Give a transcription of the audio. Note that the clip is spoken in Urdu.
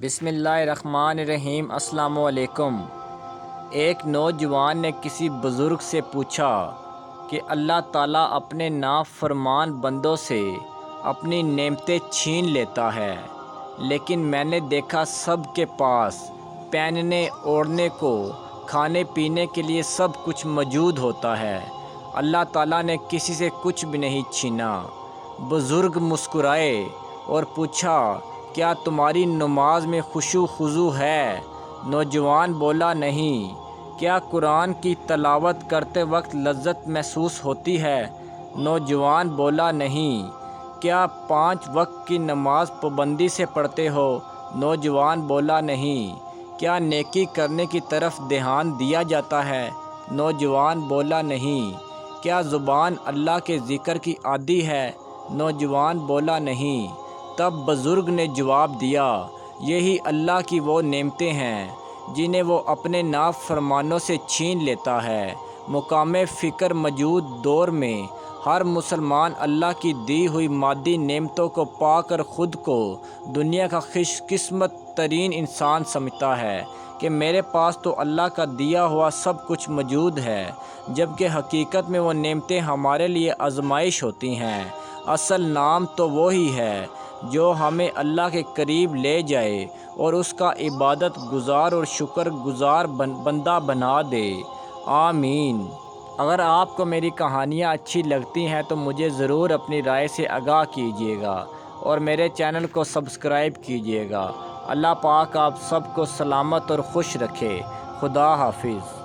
بسم اللہ الرحمن الرحیم۔ السلام علیکم۔ ایک نوجوان نے کسی بزرگ سے پوچھا کہ اللہ تعالیٰ اپنے نافرمان بندوں سے اپنی نعمتیں چھین لیتا ہے، لیکن میں نے دیکھا سب کے پاس پہننے اوڑھنے کو، کھانے پینے کے لیے سب کچھ موجود ہوتا ہے۔ اللہ تعالیٰ نے کسی سے کچھ بھی نہیں چھینا۔ بزرگ مسکرائے اور پوچھا، کیا تمہاری نماز میں خشوع خضوع ہے؟ نوجوان بولا، نہیں۔ کیا قرآن کی تلاوت کرتے وقت لذت محسوس ہوتی ہے؟ نوجوان بولا، نہیں۔ کیا 5 وقت کی نماز پابندی سے پڑھتے ہو؟ نوجوان بولا، نہیں۔ کیا نیکی کرنے کی طرف دھیان دیا جاتا ہے؟ نوجوان بولا، نہیں۔ کیا زبان اللہ کے ذکر کی عادی ہے؟ نوجوان بولا، نہیں۔ تب بزرگ نے جواب دیا، یہی اللہ کی وہ نعمتیں ہیں جنہیں وہ اپنے نافرمانوں سے چھین لیتا ہے۔ مقام فکر موجود دور میں ہر مسلمان اللہ کی دی ہوئی مادی نعمتوں کو پا کر خود کو دنیا کا خوش قسمت ترین انسان سمجھتا ہے کہ میرے پاس تو اللہ کا دیا ہوا سب کچھ موجود ہے، جبکہ حقیقت میں وہ نعمتیں ہمارے لیے آزمائش ہوتی ہیں۔ اصل نام تو وہی ہے جو ہمیں اللہ کے قریب لے جائے اور اس کا عبادت گزار اور شکر گزار بندہ بنا دے۔ آمین۔ اگر آپ کو میری کہانیاں اچھی لگتی ہیں تو مجھے ضرور اپنی رائے سے آگاہ کیجیے گا اور میرے چینل کو سبسکرائب کیجیے گا۔ اللہ پاک آپ سب کو سلامت اور خوش رکھے۔ خدا حافظ۔